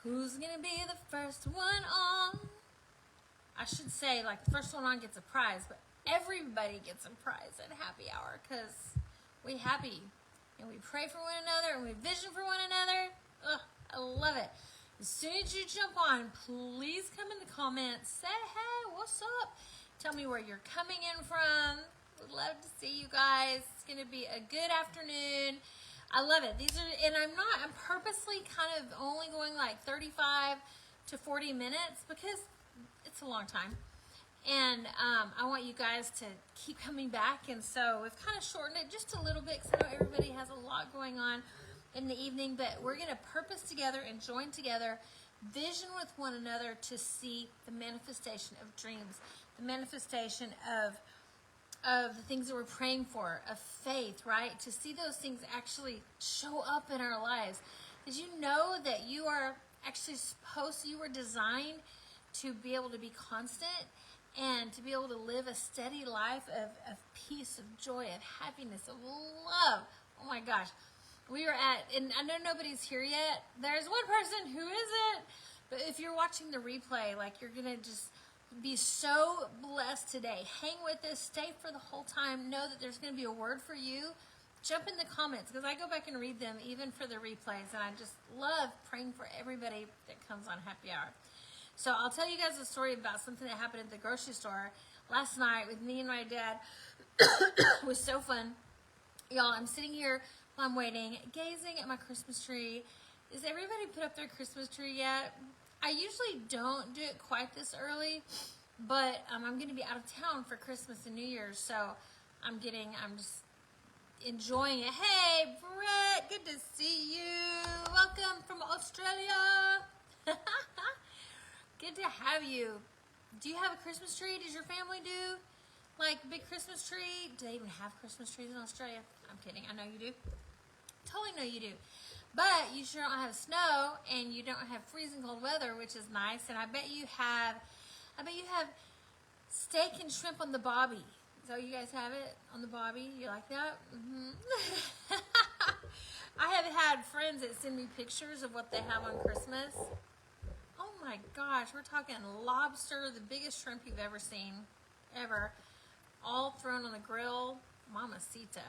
Who's gonna be the first one on? I should say, like, the first one on gets a prize, but everybody gets a prize at happy hour because we happy and we pray for one another and we vision for one another. Ugh, I love it. As soon as you jump on, please come in the comments. Say, hey, what's up? Tell me where you're coming in from. Would love to see you guys. It's going to be a good afternoon. I love it. I'm purposely kind of only going like 35 to 40 minutes because it's a long time. And I want you guys to keep coming back. And so we've kind of shortened it just a little bit because I know everybody has a lot going on in the evening, but we're going to purpose together and join together, vision with one another to see the manifestation of dreams, the manifestation of the things that we're praying for, of faith, right? To see those things actually show up in our lives. Did you know that you are actually you were designed to be able to be constant and to be able to live a steady life of peace, of joy, of happiness, of love? Oh my gosh. We are and I know nobody's here yet. There's one person who isn't, but if you're watching the replay, like, you're going to just be so blessed today. Hang with us. Stay for the whole time. Know that there's going to be a word for you. Jump in the comments because I go back and read them even for the replays, and I just love praying for everybody that comes on Happy Hour. So I'll tell you guys a story about something that happened at the grocery store last night with me and my dad. It was so fun. Y'all, I'm sitting here while I'm waiting, gazing at my Christmas tree. Is everybody put up their Christmas tree yet? I usually don't do it quite this early, but I'm going to be out of town for Christmas and New Year's, so I'm just enjoying it. Hey, Brett, good to see you. Welcome from Australia. Good to have you. Do you have a Christmas tree? Does your family do, like, big Christmas tree? Do they even have Christmas trees in Australia? I'm kidding. I know you do. Totally know you do. But you sure don't have snow, and you don't have freezing cold weather, which is nice. And I bet you have steak and shrimp on the bobby. So you guys have it on the bobby? You like that? Mm-hmm. I have had friends that send me pictures of what they have on Christmas. Oh my gosh, we're talking lobster, the biggest shrimp you've ever seen, ever, all thrown on the grill, mamacita.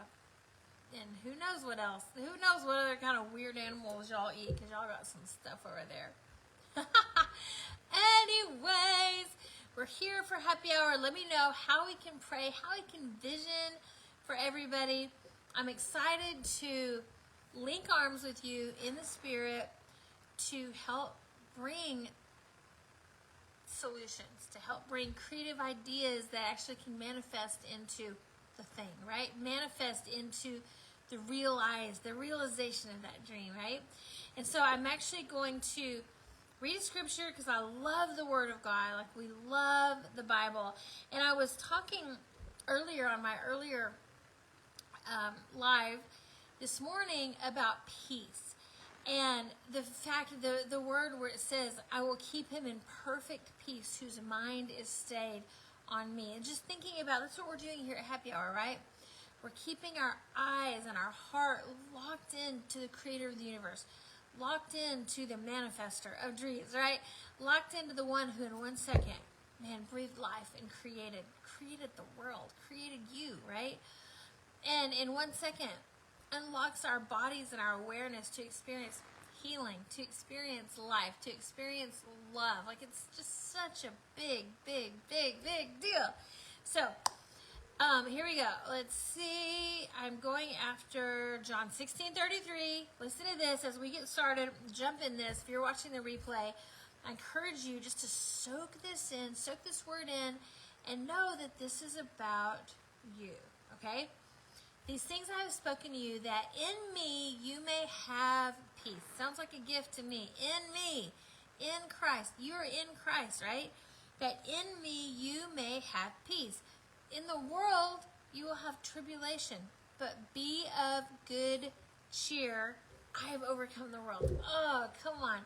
And who knows what else? Who knows what other kind of weird animals y'all eat, because y'all got some stuff over there. Anyways, we're here for Happy Hour. Let me know how we can pray, how we can vision for everybody. I'm excited to link arms with you in the Spirit to help bring solutions, to help bring creative ideas that actually can manifest into the thing, right? Manifest into the realization of that dream, right? And so I'm actually going to read scripture because I love the Word of God. Like, we love the Bible. And I was talking earlier on my earlier live this morning about peace. And the fact, the word where it says, I will keep him in perfect peace whose mind is stayed on me. And just thinking about, that's what we're doing here at Happy Hour, right? We're keeping our eyes and our heart locked into the creator of the universe, locked into the manifester of dreams, right? Locked into the one who in 1 second, man, breathed life and created the world, created you, right? And in 1 second, unlocks our bodies and our awareness to experience healing, to experience life, to experience love. Like, it's just such a big, big, big, big deal. So, here we go. Let's see. I'm going after John 16:33. Listen to this as we get started. Jump in this. If you're watching the replay, I encourage you just to soak this in, soak this word in, and know that this is about you, okay? These things I have spoken to you, that in me you may have peace. Sounds like a gift to me. In me, in Christ. You are in Christ, right? That in me you may have peace. In the world you will have tribulation, but be of good cheer. I have overcome the world. Oh, come on.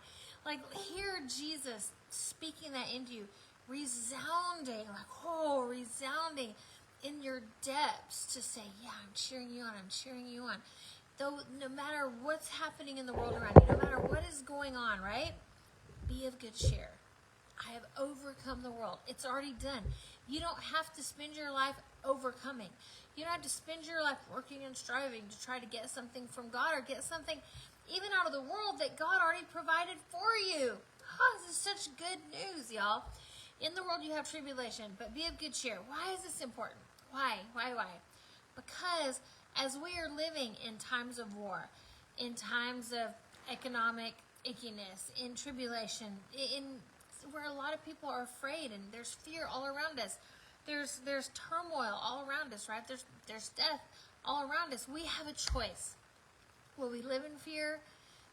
Like, hear Jesus speaking that into you, resounding, resounding in your depths to say, yeah, I'm cheering you on, I'm cheering you on. Though no matter what's happening in the world around you, no matter what is going on, right? be of good cheer. I have overcome the world. It's already done. You don't have to spend your life overcoming. You don't have to spend your life working and striving to try to get something from God or get something even out of the world that God already provided for you. Oh, this is such good news, y'all. In the world you have tribulation, but be of good cheer. Why is this important? Why? Because as we are living in times of war, in times of economic ickiness, in tribulation, in where a lot of people are afraid and there's fear all around us. There's turmoil all around us, right? There's death all around us. We have a choice. Will we live in fear?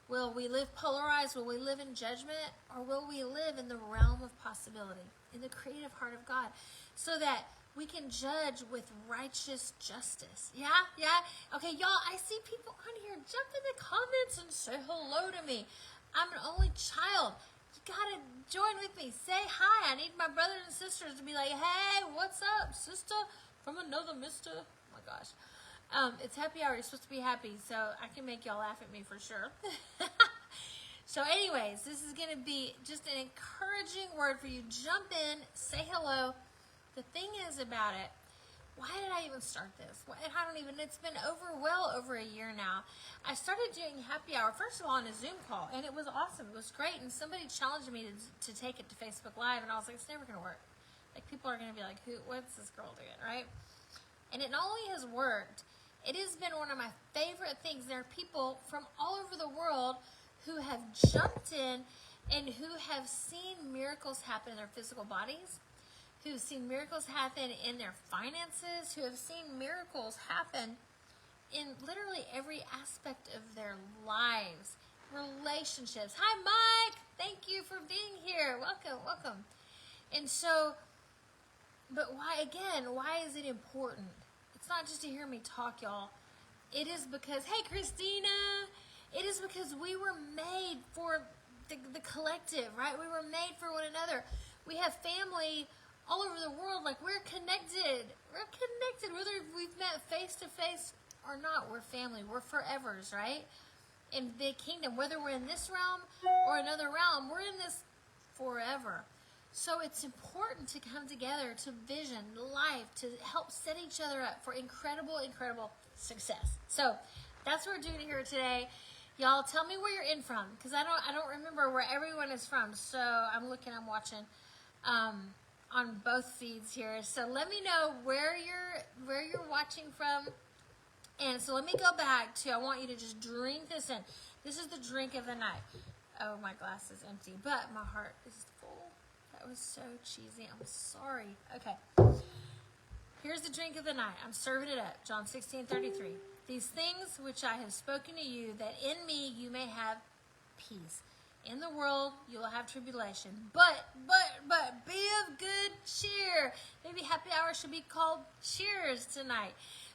Will we live polarized? Will we live in judgment? Or will we live in the realm of possibility, in the creative heart of God, so that we can judge with righteous justice? Yeah? Okay, y'all, I see people on here jump in the comments and say hello to me. I'm an only child. You gotta join with me. Say hi. I need my brothers and sisters to be like, hey, what's up, sister? From another mister. Oh my gosh. It's happy hour. You're supposed to be happy, so I can make y'all laugh at me for sure. So anyways, this is going to be just an encouraging word for you. Jump in, say hello. The thing is about it, why did I even start this? It's been well over a year now. I started doing happy hour, first of all, on a Zoom call, and it was awesome. It was great, and somebody challenged me to take it to Facebook Live, and I was like, it's never going to work. Like, people are going to be like, what's this girl doing, right? And it not only has worked, it has been one of my favorite things. There are people from all over the world who have jumped in and who have seen miracles happen in their physical bodies, who have seen miracles happen in their finances, who have seen miracles happen in literally every aspect of their lives, relationships. Hi, Mike. Thank you for being here. Welcome. And so, but why is it important? It's not just to hear me talk, y'all. It is because, hey, Christina, it is because we were made for the collective, right? We were made for one another. We have family all over the world. Like, we're connected. Whether we've met face to face or not, we're family. We're forevers, right? In the kingdom, whether we're in this realm or another realm, we're in this forever. So it's important to come together to vision life, to help set each other up for incredible success. So that's what we're doing here today. Y'all, tell me where you're in from, because I don't remember where everyone is from. So I'm watching on both feeds here. So let me know where you're watching from. And so let me go back to, I want you to just drink this in. This is the drink of the night. Oh, my glass is empty, but my heart is full. That was so cheesy. I'm sorry. Okay. Here's the drink of the night. I'm serving it up. John 16:33. These things which I have spoken to you, that in me you may have peace. In the world you will have tribulation. But be of good cheer. Maybe happy hour should be called cheers tonight.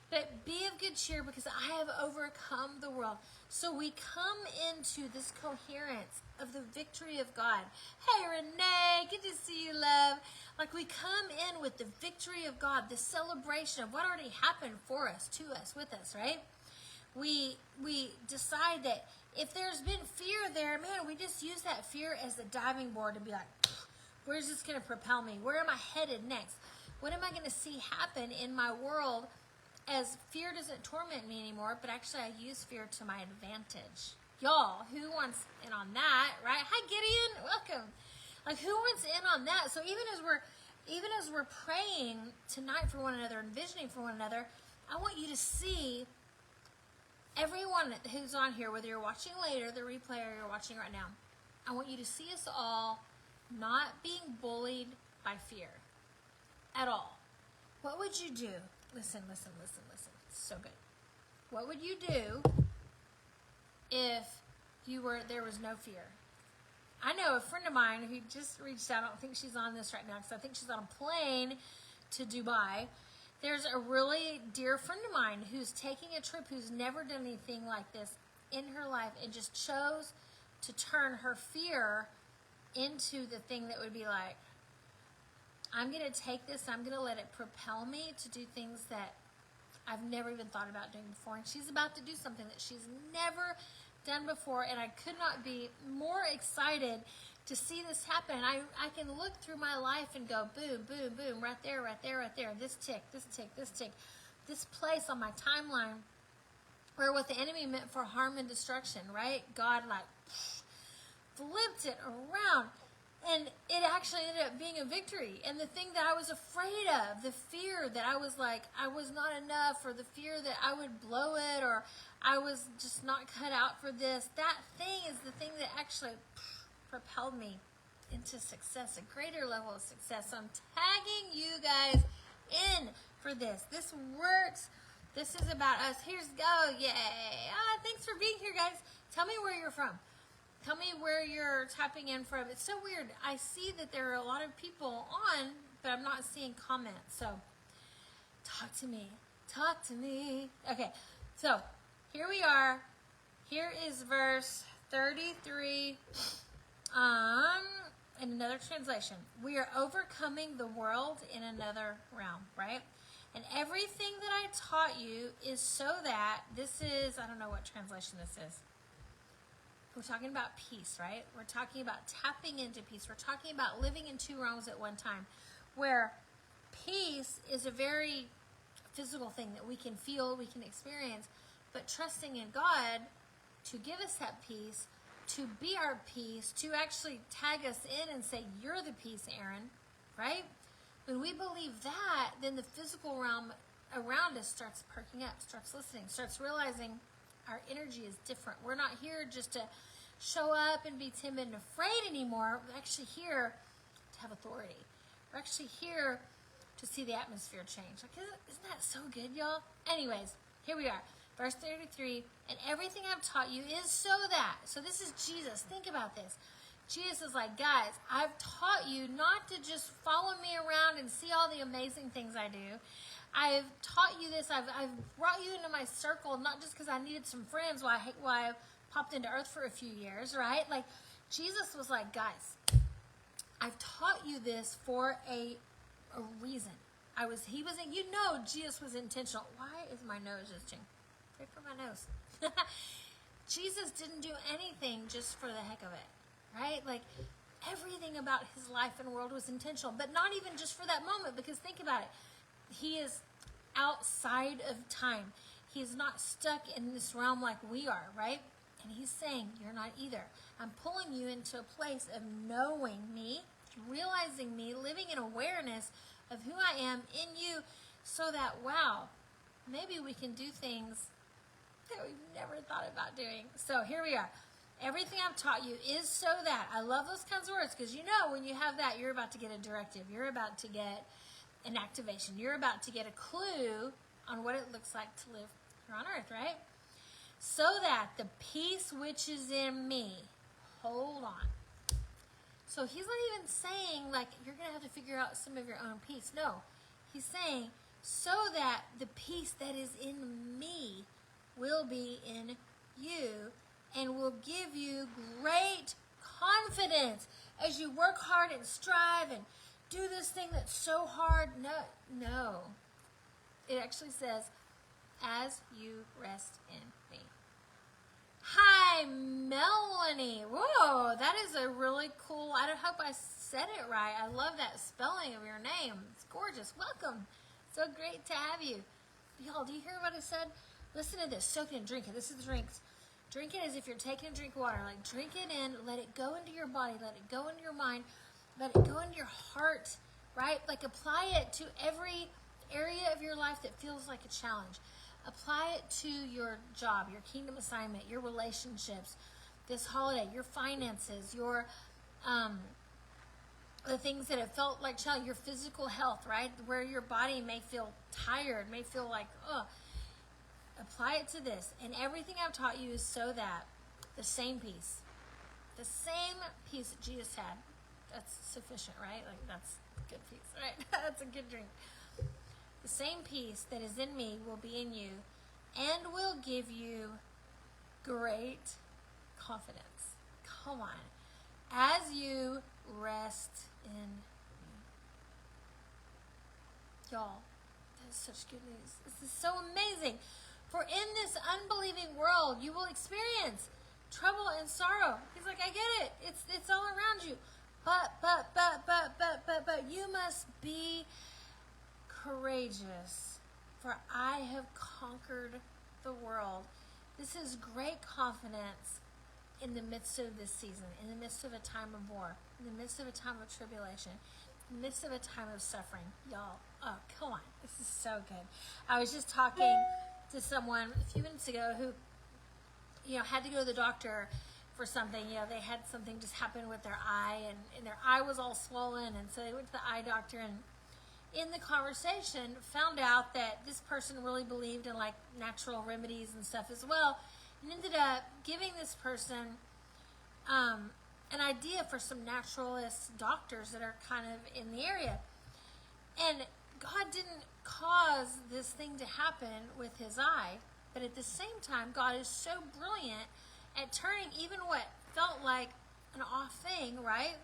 But be of good cheer, because I have overcome the world. So we come into this coherence of the victory of God. Hey, Renee, good to see you, love. Like, we come in with the victory of God, the celebration of what already happened for us, to us, with us, right? We decide that if there's been fear there, man, we just use that fear as the diving board to be like, where's this going to propel me? Where am I headed next? What am I going to see happen in my world? As fear doesn't torment me anymore, but actually I use fear to my advantage. Y'all, who wants in on that, right? Hi, Gideon, welcome. Like, who wants in on that? So even as we're praying tonight for one another and visioning for one another, I want you to see everyone who's on here, whether you're watching later, the replay, or you're watching right now. I want you to see us all not being bullied by fear at all. What would you do? Listen. It's so good. What would you do if there was no fear? I know a friend of mine who just reached out. I don't think she's on this right now, because I think she's on a plane to Dubai. There's a really dear friend of mine who's taking a trip, who's never done anything like this in her life, and just chose to turn her fear into the thing that would be like, I'm going to take this, I'm going to let it propel me to do things that I've never even thought about doing before. And she's about to do something that she's never done before. And I could not be more excited to see this happen. I can look through my life and go boom, boom, boom, right there, right there, right there. This tick, this tick, this tick. This place on my timeline where what the enemy meant for harm and destruction, right? God like flipped it around. And it actually ended up being a victory. And the thing that I was afraid of, the fear that I was like, I was not enough, or the fear that I would blow it, or I was just not cut out for this, that thing is the thing that actually propelled me into success, a greater level of success. So I'm tagging you guys in for this. This works. This is about us. Here's go. Yay. Thanks for being here, guys. Tell me where you're from. Tell me where you're tapping in from. It's so weird. I see that there are a lot of people on, but I'm not seeing comments. So talk to me. Talk to me. Okay, so here we are. Here is verse 33 in another translation. We are overcoming the world in another realm, right? And everything that I taught you is so that, this is, I don't know what translation this is. We're talking about peace, right? We're talking about tapping into peace. We're talking about living in two realms at one time, where peace is a very physical thing that we can feel, we can experience, but trusting in God to give us that peace, to be our peace, to actually tag us in and say, you're the peace, Aaron, right? When we believe that, then the physical realm around us starts perking up, starts listening, starts realizing our energy is different. We're not here just to show up and be timid and afraid anymore. We're actually here to have authority. We're actually here to see the atmosphere change. Like, isn't that so good, y'all? Anyways, here we are. Verse 33, and everything I've taught you is so that. So this is Jesus. Think about this. Jesus is like, guys, I've taught you not to just follow me around and see all the amazing things I do. I've taught you this. I've brought you into my circle, not just because I needed some friends while I popped into earth for a few years, right? Like, Jesus was like, guys, I've taught you this for a reason. Jesus was intentional. Why is my nose itching? Pray for my nose. Jesus didn't do anything just for the heck of it, right? Like, everything about his life and world was intentional, but not even just for that moment, because think about it. He is outside of time. He is not stuck in this realm like we are, right? And he's saying, you're not either. I'm pulling you into a place of knowing me, realizing me, living in awareness of who I am in you, so that, wow, maybe we can do things that we've never thought about doing. So here we are. Everything I've taught you is so that. I love those kinds of words, because you know when you have that, you're about to get a directive. You're about to get an activation. You're about to get a clue on what it looks like to live here on earth, right? So that the peace which is in me, hold on. So he's not even saying, like, you're going to have to figure out some of your own peace. No. He's saying, so that the peace that is in me will be in you and will give you great confidence as you work hard and strive and do this thing that's so hard. No. It actually says, as you rest in me. Hi, Melanie. Whoa, that is a really cool, I hope I said it right. I love that spelling of your name. It's gorgeous. Welcome. So great to have you. Y'all, do you hear what I said? Listen to this. Soak it and drink it. This is drinks. Drink it as if you're taking a drink of water. Like, drink it in. Let it go into your body. Let it go into your mind. Let it go into your heart, right? Like, apply it to every area of your life that feels like a challenge. Apply it to your job, your kingdom assignment, your relationships, this holiday, your finances, your the things that have felt like challenge, your physical health, right? Where your body may feel tired, may feel like, apply it to this. And everything I've taught you is so that the same peace that Jesus had, that's sufficient, right? Like, that's good peace, right? That's a good drink. The same peace that is in me will be in you and will give you great confidence. Come on. As you rest in me. Y'all, that is such good news. This is so amazing. For in this unbelieving world, you will experience trouble and sorrow. He's like, I get it. It's all around you. But you must be courageous, for I have conquered the world. This is great confidence in the midst of this season, in the midst of a time of war, in the midst of a time of tribulation, in the midst of a time of suffering. Y'all, oh, come on. This is so good. I was just talking to someone a few minutes ago who, had to go to the doctor for something. They had something just happen with their eye, and their eye was all swollen, and so they went to the eye doctor, and in the conversation found out that this person really believed in like natural remedies and stuff as well, and ended up giving this person an idea for some naturalist doctors that are kind of in the area. And God didn't cause this thing to happen with his eye, but at the same time, God is so brilliant at turning even what felt like an off thing, right?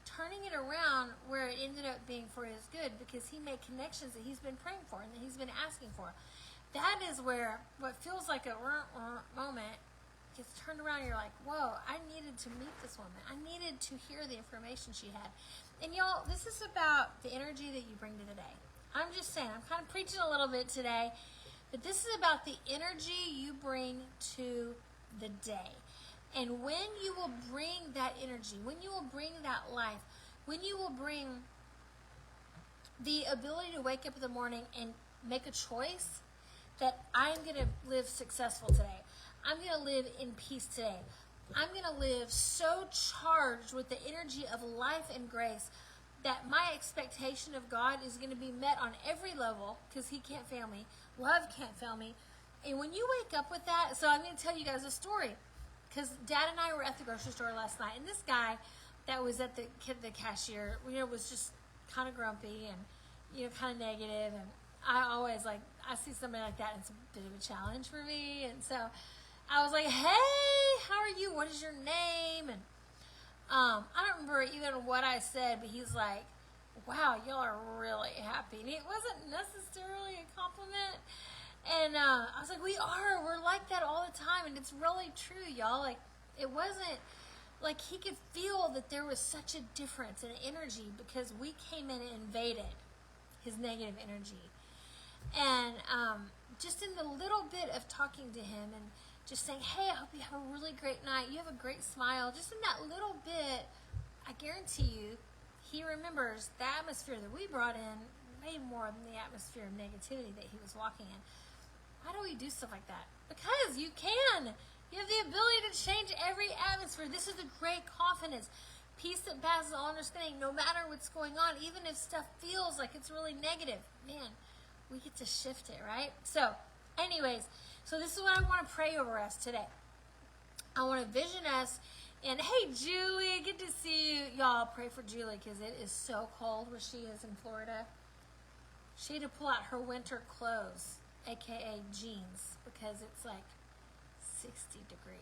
Turning it around where it ended up being for his good, because he made connections that he's been praying for and that he's been asking for. That is where what feels like a moment gets turned around and you're like, whoa, I needed to meet this woman. I needed to hear the information she had. And y'all, this is about the energy that you bring to the day. I'm just saying, I'm kind of preaching a little bit today, but this is about the energy you bring to the day. And when you will bring that energy, when you will bring that life, when you will bring the ability to wake up in the morning and make a choice that I'm going to live successful today. I'm going to live in peace today. I'm going to live so charged with the energy of life and grace that my expectation of God is going to be met on every level, because he can't fail me. Love can't fail me. And when you wake up with that, so I'm going to tell you guys a story. Because Dad and I were at the grocery store last night, and this guy that was at the cashier, was just kind of grumpy and, kind of negative. And I always, I see somebody like that, and it's a bit of a challenge for me. And so I was like, hey, how are you? What is your name? And I don't remember even what I said, but he's like, wow, y'all are really happy. And it wasn't necessarily a compliment. And I was like, we're like that all the time. And it's really true, y'all. It wasn't like he could feel that there was such a difference in energy, because we came in and invaded his negative energy. And just in the little bit of talking to him and just saying, hey, I hope you have a really great night. You have a great smile. Just in that little bit, I guarantee you, he remembers the atmosphere that we brought in way more than the atmosphere of negativity that he was walking in. Why do we do stuff like that? Because you can. You have the ability to change every atmosphere. This is a great confidence. Peace that passes all understanding, no matter what's going on, even if stuff feels like it's really negative. Man, we get to shift it, right? So, anyways, this is what I want to pray over us today. I want to vision us. And hey, Julie, good to see you. Y'all pray for Julie, because it is so cold where she is in Florida. She had to pull out her winter clothes, aka jeans, because it's like 60 degrees.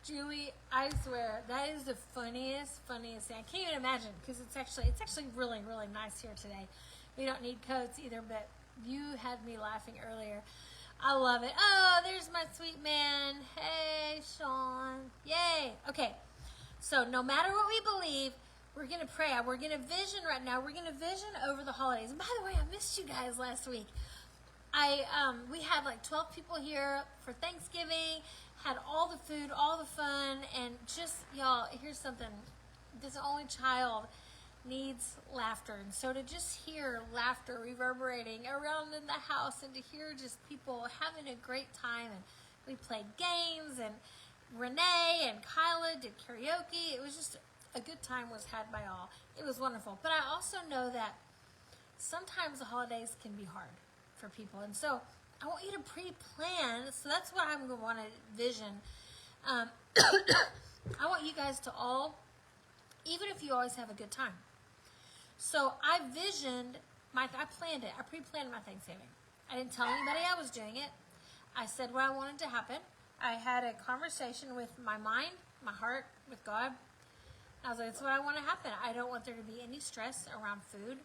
Julie, I swear, that is the funniest thing. I can't even imagine, because it's actually really, really nice here today. We don't need coats either, but you had me laughing earlier. I love it. Oh, there's my sweet man. Hey, Sean. Yay. Okay, so no matter what we believe, we're going to pray. We're going to vision right now. We're going to vision over the holidays. And by the way, I missed you guys last week. We had 12 people here for Thanksgiving, had all the food, all the fun, and just, y'all, here's something. This only child needs laughter, and so to just hear laughter reverberating around in the house, and to hear just people having a great time, and we played games, and Renee and Kyla did karaoke. It was just a good time was had by all. It was wonderful. But I also know that sometimes the holidays can be hard for people, and so I want you to pre-plan. So that's what I'm going to want to vision. I want you guys to all, even if you always have a good time. So I planned it. I pre-planned my Thanksgiving. I didn't tell anybody I was doing it. I said what I wanted to happen. I had a conversation with my mind, my heart, with God. I was like, that's what I want to happen. I don't want there to be any stress around food.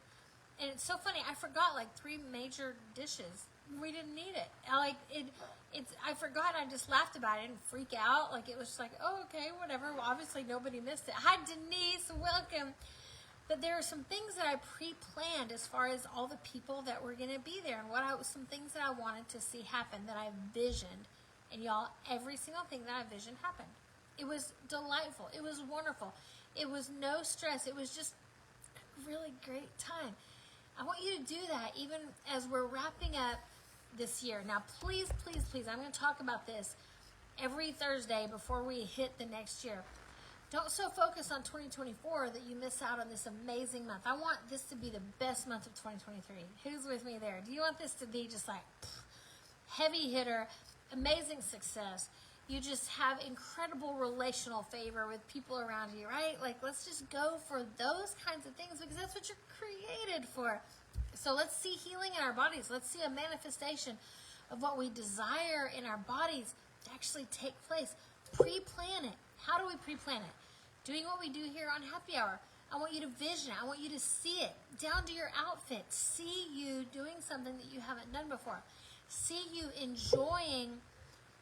And it's so funny. I forgot 3 major dishes. we didn't need it. I forgot. I just laughed about it and freak out. Like, it was just like, oh, okay, whatever. Well, obviously nobody missed it. Hi, Denise, welcome. But there are some things that I pre-planned as far as all the people that were going to be there, and some things that I wanted to see happen that I visioned. And y'all, every single thing that I visioned happened. It was delightful. It was wonderful. It was no stress. It was just a really great time. I want you to do that even as we're wrapping up this year. Now, please, please, please, I'm going to talk about this every Thursday before we hit the next year. Don't so focus on 2024 that you miss out on this amazing month. I want this to be the best month of 2023. Who's with me there? Do you want this to be just like heavy hitter, amazing success? You just have incredible relational favor with people around you, right? Like, let's just go for those kinds of things because that's what you're created for. So let's see healing in our bodies. Let's see a manifestation of what we desire in our bodies to actually take place. Pre-plan it. How do we pre-plan it? Doing what we do here on Happy Hour. I want you to vision it. I want you to see it down to your outfit. See you doing something that you haven't done before. See you enjoying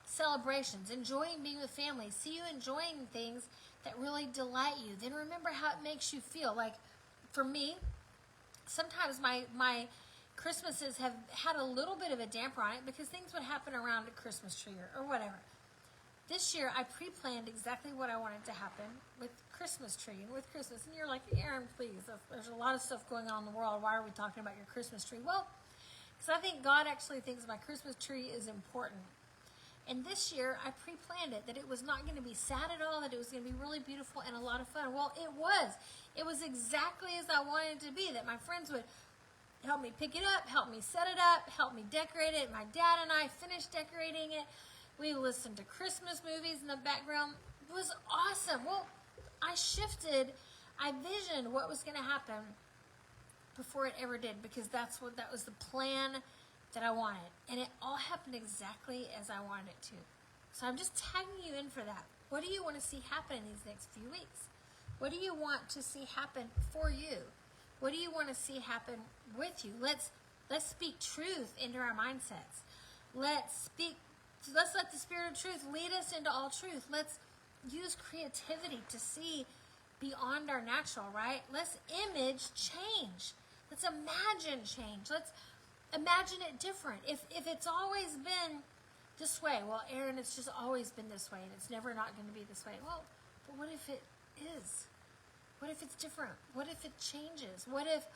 celebrations, enjoying being with family. See you enjoying things that really delight you. Then remember how it makes you feel. Like, for me, sometimes my Christmases have had a little bit of a damper on it because things would happen around a Christmas tree or whatever. This year, I pre-planned exactly what I wanted to happen with Christmas tree and with Christmas. And you're like, Erin, please, there's a lot of stuff going on in the world. Why are we talking about your Christmas tree? Well, because I think God actually thinks my Christmas tree is important. And this year, I pre-planned it, that it was not going to be sad at all, that it was going to be really beautiful and a lot of fun. Well, it was. It was exactly as I wanted it to be, that my friends would help me pick it up, help me set it up, help me decorate it. My dad and I finished decorating it. We listened to Christmas movies in the background. It was awesome. Well, I visioned what was going to happen before it ever did, because that was the plan that I wanted. And it all happened exactly as I wanted it to. So I'm just tagging you in for that. What do you want to see happen in these next few weeks? What do you want to see happen for you? What do you want to see happen with you? Let's speak truth into our mindsets. Let's let the Spirit of truth lead us into all truth. Let's use creativity to see beyond our natural, right? Let's image change. Let's imagine change. Let's imagine it different. If it's always been this way, well, Erin, it's just always been this way, and it's never not going to be this way. Well, but what if it is? What if it's different? What if it changes? What if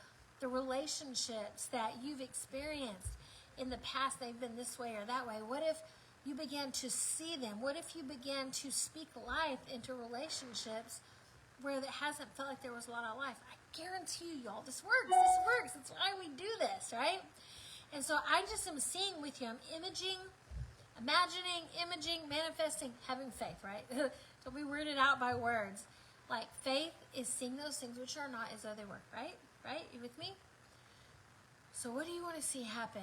the relationships that you've experienced in the past, they've been this way or that way? What if you began to see them? What if you began to speak life into relationships where it hasn't felt like there was a lot of life? I guarantee you, y'all, this works. This works. That's why we do this, right? And so I just am seeing with you. I'm imagining, manifesting, having faith, right? Don't be weirded out by words. Like, faith is seeing those things which are not as though they were, right? Right? You with me? So what do you want to see happen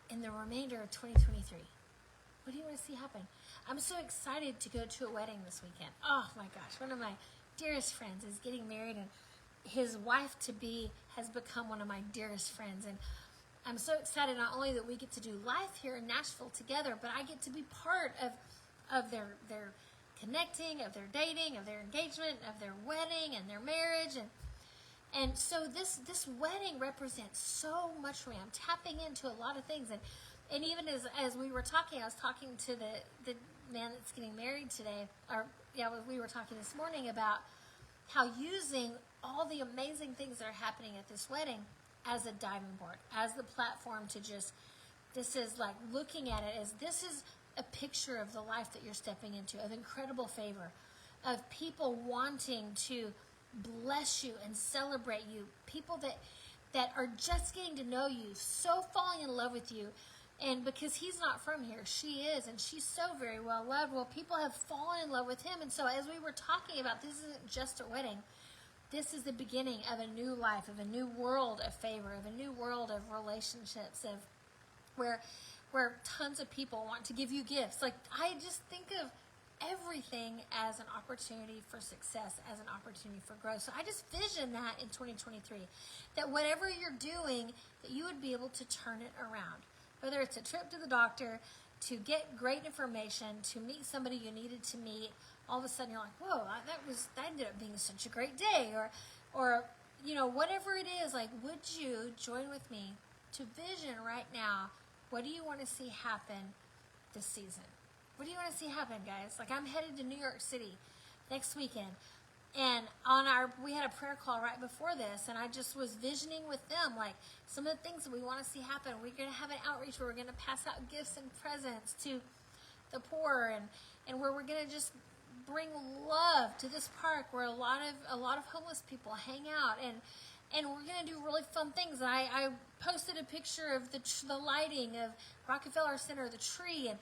in the remainder of 2023? What do you want to see happen? I'm so excited to go to a wedding this weekend. Oh my gosh, one of my dearest friends is getting married, and his wife-to-be has become one of my dearest friends. And I'm so excited not only that we get to do life here in Nashville together, but I get to be part of their connecting, of their dating, of their engagement, of their wedding and their marriage. And so this wedding represents so much for me. I'm tapping into a lot of things. And even as we were talking, I was talking to the man that's getting married today. We were talking this morning about how using all the amazing things that are happening at this wedding as a diving board, as the platform to just, this is like looking at it as this is a picture of the life that you're stepping into, of incredible favor, of people wanting to bless you and celebrate you, people that are just getting to know you, so falling in love with you. And because he's not from here, she is, and she's so very well loved. Well, people have fallen in love with him. And so as we were talking about, this isn't just a wedding. This is the beginning of a new life, of a new world of favor, of a new world of relationships, of where tons of people want to give you gifts. Like, I just think of everything as an opportunity for success, as an opportunity for growth. So I just vision that in 2023, that whatever you're doing, that you would be able to turn it around, Whether it's a trip to the doctor, to get great information, to meet somebody you needed to meet, all of a sudden you're like, whoa, that ended up being such a great day. Or whatever it is, like, would you join with me to vision right now, what do you want to see happen this season? What do you want to see happen, guys? Like, I'm headed to New York City next weekend. And we had a prayer call right before this, and I just was visioning with them, like, some of the things that we want to see happen. We're going to have an outreach where we're going to pass out gifts and presents to the poor, and where we're going to just bring love to this park where a lot of homeless people hang out, and we're going to do really fun things. And I posted a picture of the lighting of Rockefeller Center, the tree, and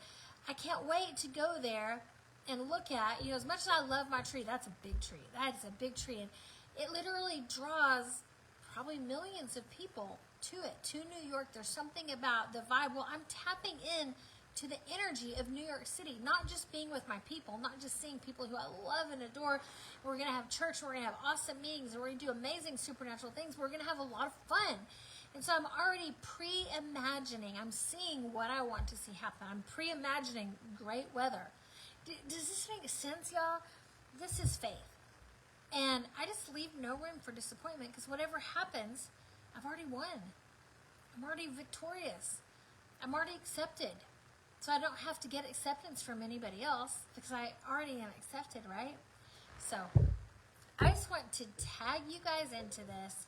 I can't wait to go there and look at, as much as I love my tree, that's a big tree. That is a big tree. And it literally draws probably millions of people to it, to New York. There's something about the vibe. Well, I'm tapping in to the energy of New York City, not just being with my people, not just seeing people who I love and adore. We're going to have church, we're going to have awesome meetings, and we're going to do amazing supernatural things. We're going to have a lot of fun. And so I'm already pre-imagining. I'm seeing what I want to see happen. I'm pre-imagining great weather. Does this make sense, y'all? This is faith. And I just leave no room for disappointment, because whatever happens, I've already won. I'm already victorious. I'm already accepted. So I don't have to get acceptance from anybody else, because I already am accepted, right? So I just want to tag you guys into this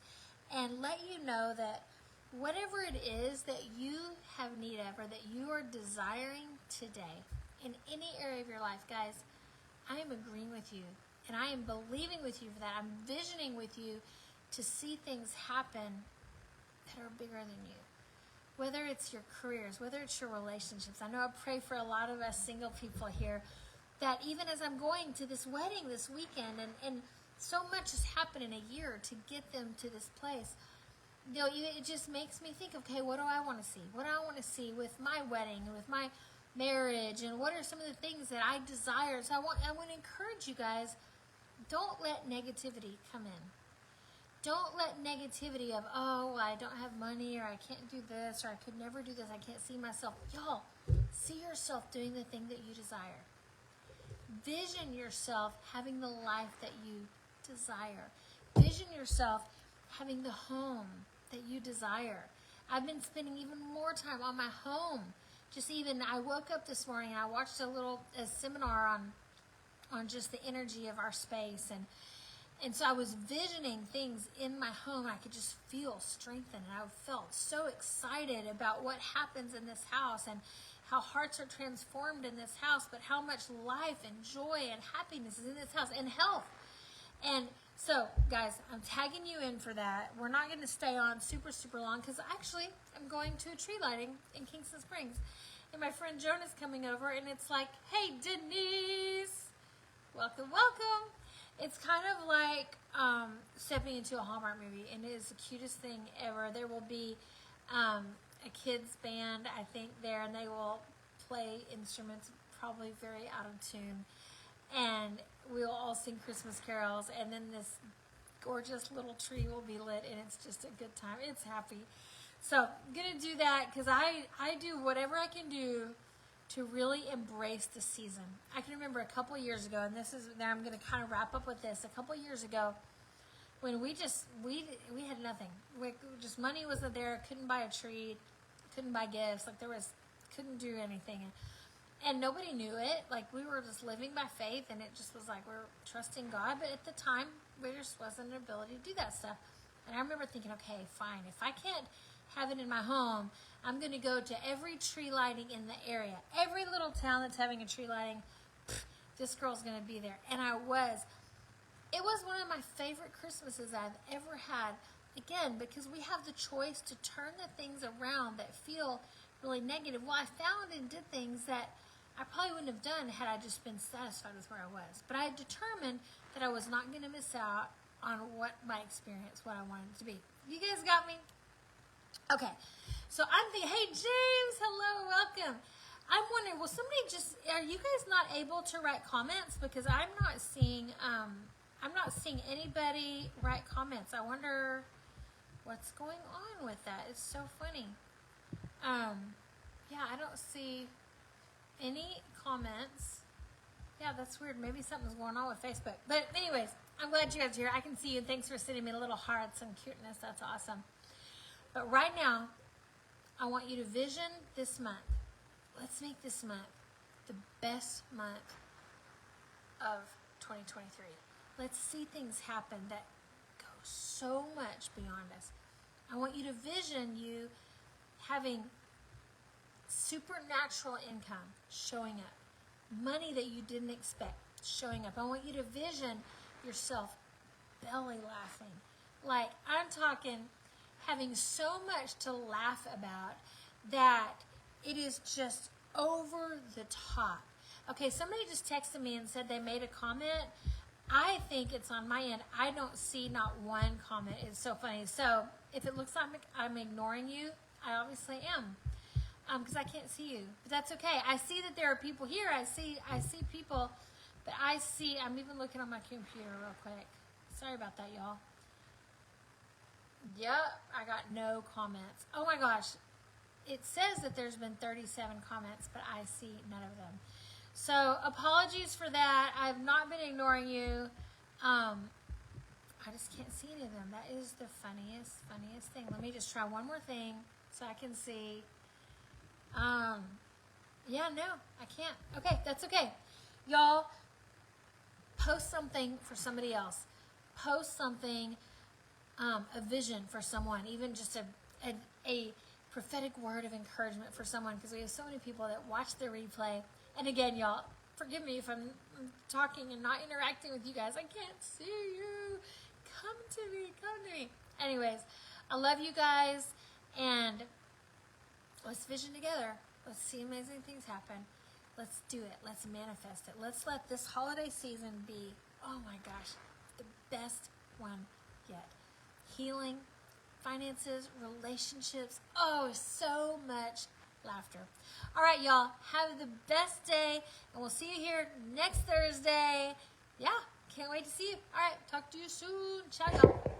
and let you know that whatever it is that you have need of, or that you are desiring today, in any area of your life, guys, I am agreeing with you, and I am believing with you for that. I'm visioning with you to see things happen that are bigger than you. Whether it's your careers, whether it's your relationships. I know I pray for a lot of us single people here, that even as I'm going to this wedding this weekend, and so much has happened in a year to get them to this place, it just makes me think, okay, what do I want to see? What do I want to see with my wedding and with my marriage, and what are some of the things that I desire? So I want to encourage you guys, don't let negativity come in. Don't let negativity of, oh, I don't have money, or I can't do this, or I could never do this, I can't see myself. Y'all, see yourself doing the thing that you desire. Vision yourself having the life that you desire. Vision yourself having the home that you desire. I've been spending even more time on my home. I woke up this morning and I watched a seminar on just the energy of our space, and so I was visioning things in my home. I could just feel strengthened, and I felt so excited about what happens in this house, and how hearts are transformed in this house, but how much life and joy and happiness is in this house, and health. And so, guys, I'm tagging you in for that. We're not going to stay on super, super long, because actually I'm going to a tree lighting in Kingston Springs. And my friend Joan is coming over, and it's like, hey, Denise, welcome, welcome. It's kind of like stepping into a Hallmark movie, and it is the cutest thing ever. There will be a kids band, I think, there, and they will play instruments probably very out of tune. And we'll all sing Christmas carols, and then this gorgeous little tree will be lit, and it's just a good time. It's happy. So I'm going to do that, because I do whatever I can do to really embrace the season. I can remember a couple of years ago, and now I'm going to kind of wrap up with this. A couple of years ago, when we had nothing. Just money wasn't there, couldn't buy a tree, couldn't buy gifts, couldn't do anything. And nobody knew it. Like, we were just living by faith, and it just was like we're trusting God. But at the time, there just wasn't an ability to do that stuff. And I remember thinking, okay, fine. If I can't have it in my home, I'm going to go to every tree lighting in the area. Every little town that's having a tree lighting, this girl's going to be there. And I was. It was one of my favorite Christmases I've ever had. Again, because we have the choice to turn the things around that feel really negative. Well, I found and did things that I probably wouldn't have done had I just been satisfied with where I was. But I determined that I was not going to miss out on what my experience, what I wanted it to be. You guys got me? Okay. So I'm thinking, hey, James, hello, welcome. I'm wondering, are you guys not able to write comments? Because I'm not seeing anybody write comments. I wonder what's going on with that. It's so funny. Yeah, I don't see any comments. Yeah, that's weird. Maybe something's going on with Facebook. But anyways, I'm glad you guys are here. I can see you. Thanks for sending me little hearts and cuteness. That's awesome. But right now, I want you to vision this month. Let's make this month the best month of 2023. Let's see things happen that go so much beyond us. I want you to vision you having supernatural income showing up. Money that you didn't expect showing up. I want you to vision yourself belly laughing. Like, I'm talking having so much to laugh about that it is just over the top. Okay, somebody just texted me and said they made a comment. I think it's on my end. I don't see not one comment. It's so funny. So if it looks like I'm ignoring you, I obviously am. Because I can't see you. But that's okay. I see that there are people here. I see people, but I'm even looking on my computer real quick. Sorry about that, y'all. Yep, I got no comments. Oh my gosh. It says that there's been 37 comments, but I see none of them. So apologies for that. I've not been ignoring you. I just can't see any of them. That is the funniest thing. Let me just try one more thing so I can see. Yeah, no, I can't. Okay, that's okay. Y'all, post something for somebody else. Post something, a vision for someone, even just a prophetic word of encouragement for someone, because we have so many people that watch the replay. And again, y'all, forgive me if I'm talking and not interacting with you guys. I can't see you. Come to me. Anyways, I love you guys, and let's vision together. Let's see amazing things happen. Let's do it. Let's manifest it. Let's let this holiday season be, oh my gosh, the best one yet. Healing, finances, relationships, oh, so much laughter. All right, y'all, have the best day, and we'll see you here next Thursday. Yeah, can't wait to see you. All right, talk to you soon. Ciao, y'all.